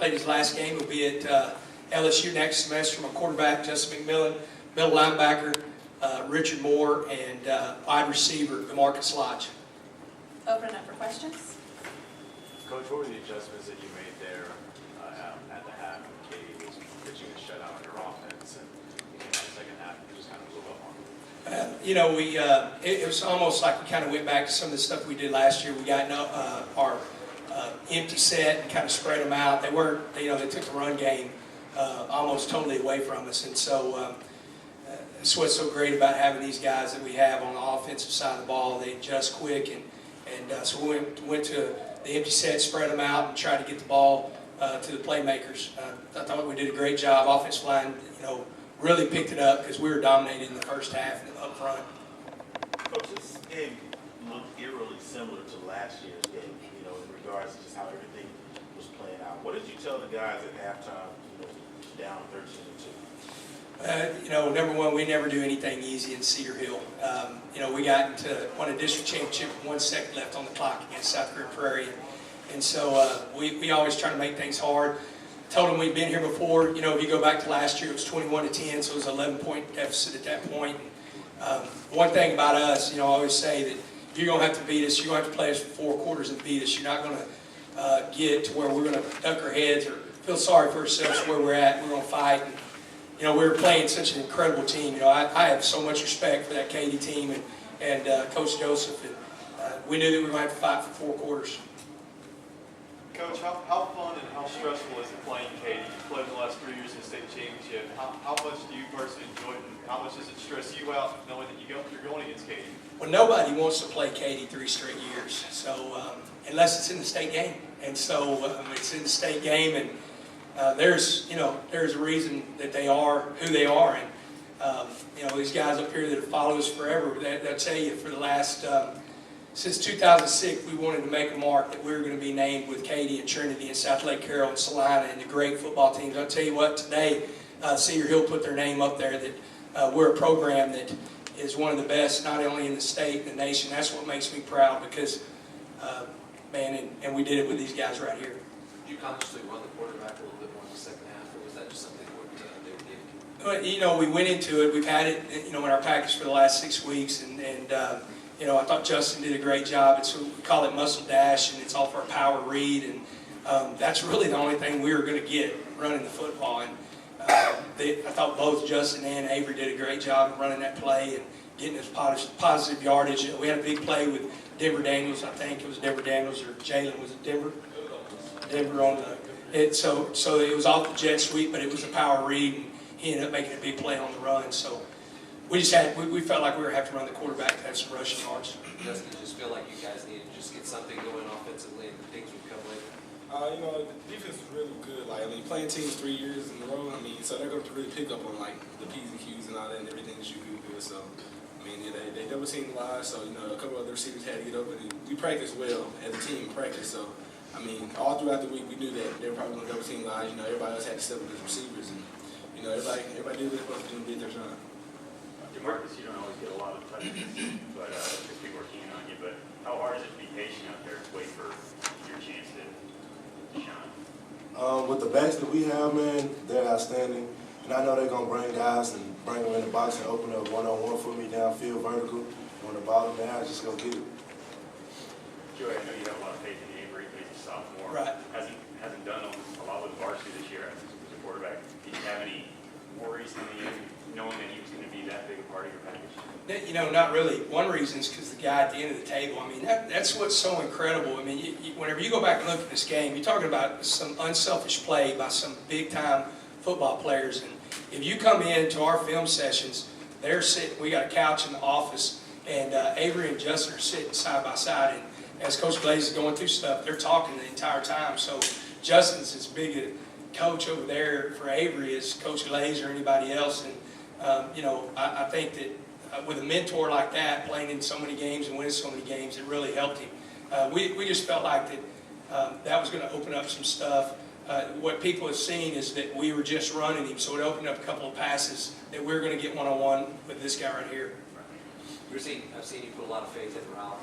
played his last game. He'll be at LSU next semester. My quarterback, Justin McMillan, middle linebacker, Richard Moore, and wide receiver, DeMarcus Lodge. Open it up for questions. Coach, what were the adjustments that you made there at the half when Katie was pitching a shutout on your offense, and you came out the second half and just kind of blew up on them? It was almost like we kind of went back to some of the stuff we did last year. We got our empty set and kind of spread them out. They weren't, they took the run game almost totally away from us, and so that's what's so great about having these guys that we have on the offensive side of the ball. They adjust quick, and so we went to the empty set, spread them out, and tried to get the ball to the playmakers. I thought we did a great job. Offensive line, really picked it up because we were dominating in the first half up front. Coach, this game looked eerily similar to last year's game, in regards to just how everything was playing out. What did you tell the guys at halftime, down 13-2? Number one, we never do anything easy in Cedar Hill. We won a district championship with 1 second left on the clock against South Korea Prairie. And so we always try to make things hard. Told them we'd been here before. If you go back to last year, it was 21-10, so it was an 11-point deficit at that point. One thing about us, I always say that if you're going to have to beat us, you're going to have to play us for 4 quarters and beat us. You're not going to get to where we're going to duck our heads or feel sorry for ourselves where we're at. We're going to fight. And, we were playing such an incredible team. I have so much respect for that Katy team and Coach Joseph. And we knew that we were going to have to fight for 4 quarters. Coach, how fun and how stressful is it playing Katy? You played the last 3 years in the state championship. How much do you personally enjoy it, and how much does it stress you out knowing that you're going against Katy? Well, nobody wants to play Katy 3 straight years, so unless it's in the state game. And so it's in the state game, and there's a reason that they are who they are. And these guys up here that have followed us forever, they'll tell you for the last since 2006, we wanted to make a mark that we were going to be named with Katy and Trinity and South Lake Carroll and Salina and the great football teams. I'll tell you what, today Cedar Hill put their name up there that we're a program that is one of the best, not only in the state and the nation. That's what makes me proud because, and we did it with these guys right here. Did you consciously run the quarterback a little bit more in the second half, or was that just something they were giving you? We went into it. We've had it, in our package for the last 6 weeks, and I thought Justin did a great job. We call it muscle dash, and it's all for a power read, and that's really the only thing we were going to get running the football. And I thought both Justin and Avery did a great job of running that play and getting us positive yardage. We had a big play with Denver Daniels. I think it was Denver Daniels or Jalen. Was it Denver? Denver on the. So it was off the jet sweep, but it was a power read, and he ended up making a big play on the run. So. We felt like we were going to have to run the quarterback to have some rushing yards. Doesn't it just feel like you guys needed to just get something going offensively and things would come later? The defense is really good. Playing teams 3 years in a row, so they're going to really pick up on the P's and Q's and all that and everything that you do good. So, they double team a lot. So, a couple of other receivers had to get open. And we practiced well as a team practice. So, all throughout the week we knew that they were probably going to double team live. Everybody else had to step up as receivers, and everybody did what they were supposed to do and did their job. DeMarcus, you don't always get a lot of touches, but because people are keen on you. But how hard is it to be patient out there to wait for your chance to shine? With the backs that we have, man, they're outstanding. And I know they're going to bring guys and bring them in the box and open up one-on-one for me downfield vertical. When the ball is down, just go get it. Joey, I know you have a lot of faith in Avery, but he's a sophomore. Right. Hasn't done a lot with varsity this year as a quarterback. Did you have any worries coming in, knowing that he was going to be that big a part of your package? Not really. One reason is because the guy at the end of the table. That's what's so incredible. Whenever you go back and look at this game, you're talking about some unselfish play by some big-time football players. And if you come into our film sessions, they're sitting. We got a couch in the office, and Avery and Justin are sitting side by side. And as Coach Glaze is going through stuff, they're talking the entire time. So Justin's as big a coach over there for Avery as Coach Glaze or anybody else. And I think that with a mentor like that, playing in so many games and winning so many games, it really helped him. We just felt like that was going to open up some stuff. What people have seen is that we were just running him, so it opened up a couple of passes that we were going to get one-on-one with this guy right here. I've seen you put a lot of faith in Ralph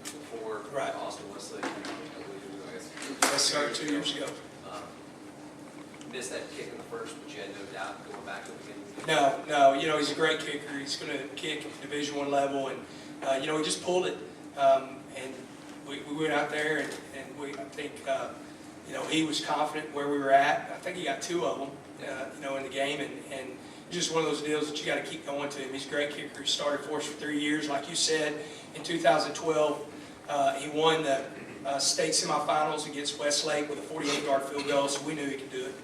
before right. Austin Westlake. Yes, sir, 2 years ago. missed that kick in the first, but you had no doubt going back to the beginning of the game? No, you know, he's a great kicker. He's going to kick at Division I level, and, you know, he just pulled it. And we went out there, and I think, you know, he was confident where we were at. I think he got 2 of them, you know, in the game, and just one of those deals that you got to keep going to him. He's a great kicker. He started for us for 3 years. Like you said, in 2012, he won the state semifinals against Westlake with a 48-yard field goal, so we knew he could do it.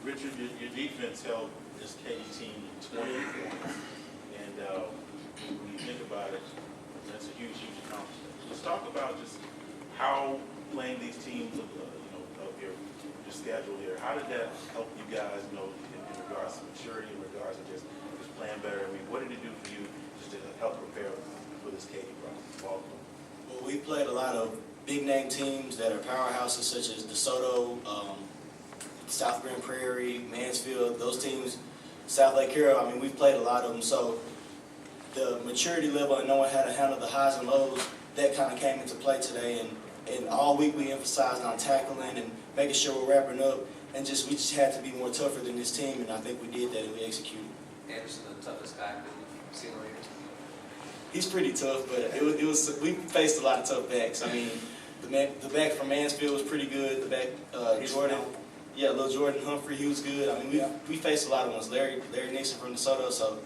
Richard, your defense held this Katy team to 28 points, and when you think about it, that's a huge, huge accomplishment. Let's talk about just how playing these teams of, you know, of your schedule here, how did that help you guys, you know, in regards to maturity, in regards to just playing better? I mean, what did it do for you just to help prepare for this Katy ball club? Well, we played a lot of big-name teams that are powerhouses such as DeSoto, South Grand Prairie, Mansfield, those teams, South Lake Carroll. I mean, we've played a lot of them. So the maturity level and knowing how to handle the highs and lows, that kind of came into play today. And all week we emphasized on tackling and making sure we're wrapping up. And we just had to be more tougher than this team, and I think we did that and we executed. Anderson, the toughest guy we've seen on here? He's pretty tough, but we faced a lot of tough backs. I mean, the back from Mansfield was pretty good. The back, Jordan, little Jordan Humphrey, he was good. I mean, we faced a lot of ones. Larry Nixon from DeSoto, so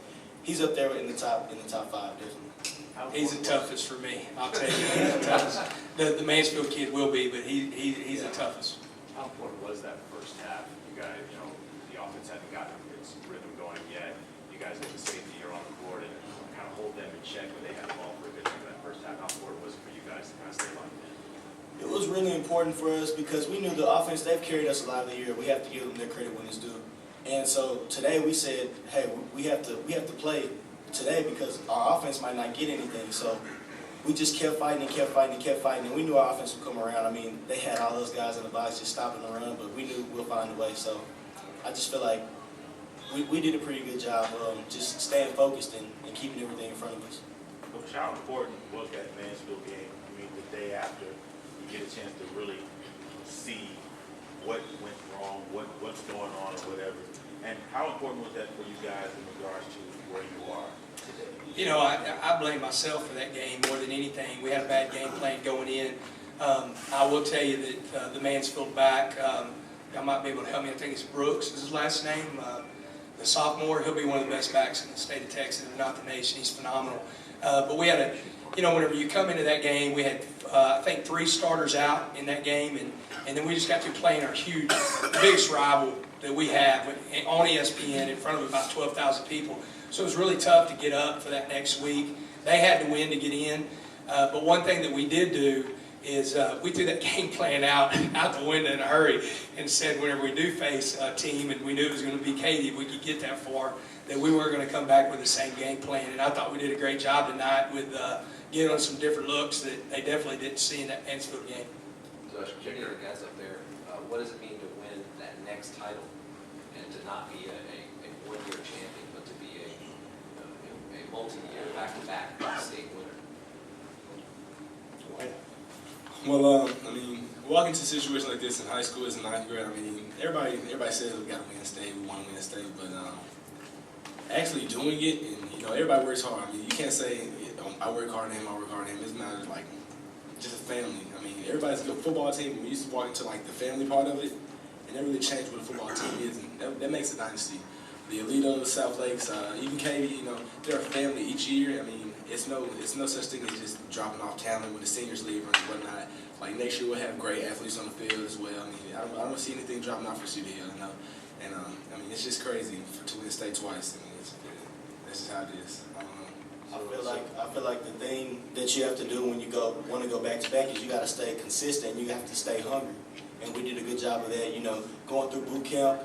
he's up there in the top 5, definitely. He's the toughest for me. I'll tell you, he's the toughest. The Mansfield kid will be, but he's the toughest. How important was that first half? You guys, you know, the offense hadn't gotten its rhythm going yet. You guys get the safety, you're on the board, and kind of hold them in check when they had the ball for a good chunk of that first half. How important was it for you guys to kind of stay locked in? It was really important for us because we knew the offense, they've carried us a lot of the year. We have to give them their credit when it's due. And so today we said, hey, we have to play today because our offense might not get anything. So we just kept fighting and kept fighting and kept fighting, and we knew our offense would come around. I mean, they had all those guys in the box just stopping the run, but we knew we'll find a way. So I just feel like we did a pretty good job just staying focused and keeping everything in front of us. Coach, how important was that Mansfield game? I mean, the day after, you get a chance to really see what went wrong, what's going on or whatever. And how important was that for you guys in regards to where you are today? You know, I blame myself for that game more than anything. We had a bad game plan going in. I will tell you that the Mansfield back, I might be able to help me. I think it's Brooks is his last name. The sophomore, he'll be one of the best backs in the state of Texas, if not the nation. He's phenomenal. But we had you know, whenever you come into that game, we had, I think, 3 starters out in that game, and then we just got to playing our biggest rival that we have on ESPN in front of about 12,000 people. So it was really tough to get up for that next week. They had to win to get in. But one thing that we did do is we threw that game plan out the window in a hurry and said whenever we do face a team, and we knew it was going to be Katy, if we could get that far, that we were going to come back with the same game plan. And I thought we did a great job tonight with getting on some different looks that they definitely didn't see in that Mansfield game. So, Jimmy, the guys up there, what does it mean to win that next title and to not be a one-year champion, but to be a multi-year back-to-back state winner? Well, I mean, walking into a situation like this in high school as a 9th grade, I mean, everybody says we got to win state, we want to win state, but actually doing it, and you know, everybody works hard. I mean, you can't say I work hard on him, I work hard on him. It's not like just a family. I mean, everybody's a good football team. We used to walk into like the family part of it, and that really changed what a football team is, and that makes a dynasty. The Alitos, South Lakes, even Katy, you know, they're a family each year. I mean, it's no such thing as just dropping off talent when the seniors leave and whatnot. Like next year we'll have great athletes on the field as well. I mean, I don't see anything dropping off for Cedar, you know. And I mean, it's just crazy to win state twice. I mean, that's just how it is. I feel like the thing that you have to do when you want to go back to back is you got to stay consistent. You have to stay hungry, and we did a good job of that. You know, going through boot camp.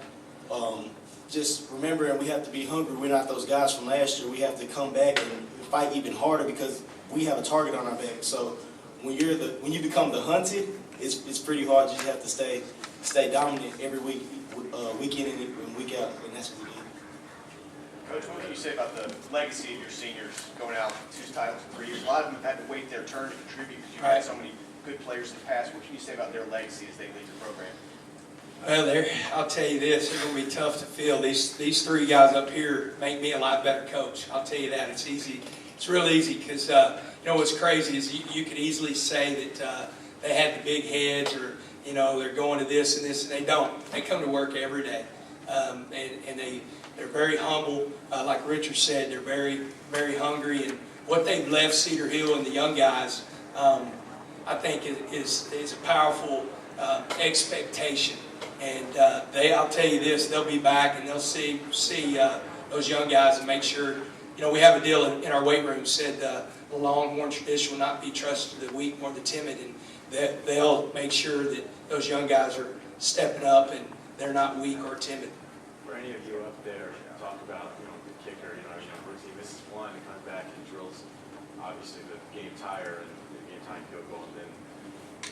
Just remembering we have to be hungry. We're not those guys from last year. We have to come back and fight even harder because we have a target on our back. So when you become the hunted, it's pretty hard. You just have to stay dominant every week, week in and week out, and that's what we did. Coach, what can you say about the legacy of your seniors going out 2 titles in 3 years? A lot of them have had to wait their turn to contribute because you've had so many good players in the past. What can you say about their legacy as they lead the program? Well, I'll tell you this, they're going to be tough to fill. These three guys up here make me a lot better coach. I'll tell you that. It's easy. It's real easy because, what's crazy is you could easily say that they had the big heads or, they're going to this and this, and they don't. They come to work every day. And they're very humble. Like Richard said, they're very, very hungry. And what they've left Cedar Hill and the young guys, I think is a powerful expectation. And I'll tell you this, they'll be back and they'll see those young guys and make sure, we have a deal in our weight room said the Longhorn tradition will not be trusted to the weak nor the timid, and they'll make sure that those young guys are stepping up and they're not weak or timid. For any of you up there, talk about, the kicker, Bruce, he misses one and comes back and drills, obviously, the game tire and the game time field goal, and then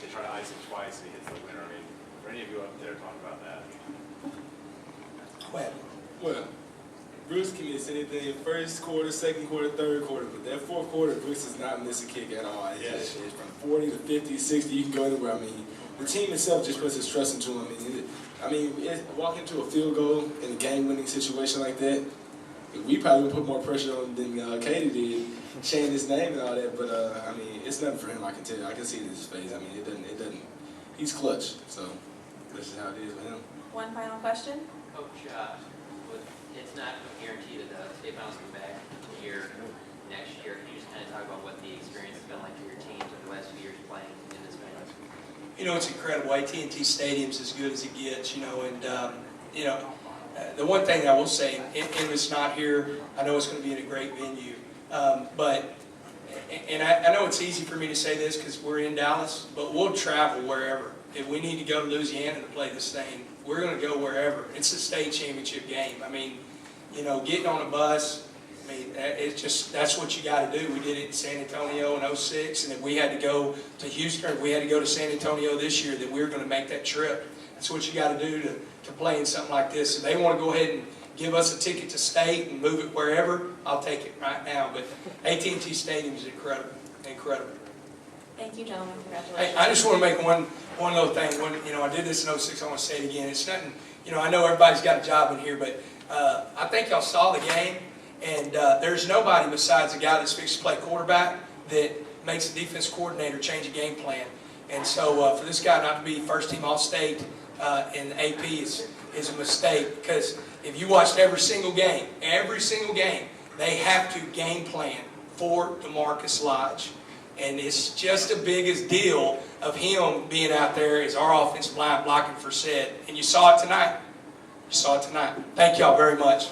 they try to ice him twice and he hits the winner. I mean, for any of you up there, talk about that. Well, Bruce can miss anything first quarter, second quarter, third quarter, but that fourth quarter, Bruce does not miss a kick at all. It's from 40 to 50, 60, you can go anywhere. I mean, the team itself just puts its trust into him. Walking into a field goal in a game-winning situation like that, we probably would put more pressure on than Katie did, chanting his name and all that. But it's nothing for him. I can tell you. I can see it in his face. It doesn't. He's clutch. So this is how it is with him. One final question. Coach, it's not guaranteed that the state finals come back here next year. Can you just kind of talk about what the experience has been like for your teams over the last few years playing in this finals? It's incredible. AT&T Stadium's as good as it gets, and the one thing I will say, and it's not here, I know it's going to be in a great venue, but I know it's easy for me to say this because we're in Dallas, but we'll travel wherever. If we need to go to Louisiana to play this thing, we're going to go wherever. It's a state championship game. Getting on a bus, that's what you got to do. We did it in San Antonio in 06, and if we had to go to Houston, if we had to go to San Antonio this year, then we were going to make that trip. That's what you got to do to play in something like this. If they want to go ahead and give us a ticket to state and move it wherever, I'll take it right now. But AT&T Stadium is incredible, incredible. Thank you, gentlemen. Congratulations. Hey, I just want to make one little thing. I did this in 06. I want to say it again. It's nothing. I know everybody's got a job in here, but I think y'all saw the game, and there's nobody besides the guy that's fixed to play quarterback that makes the defense coordinator change a game plan. And so for this guy not to be first team All-State in AP is a mistake, because if you watched every single game, they have to game plan for DeMarcus Lodge. And it's just the biggest deal of him being out there as our offensive line blocking for Ced. And you saw it tonight. Thank y'all very much.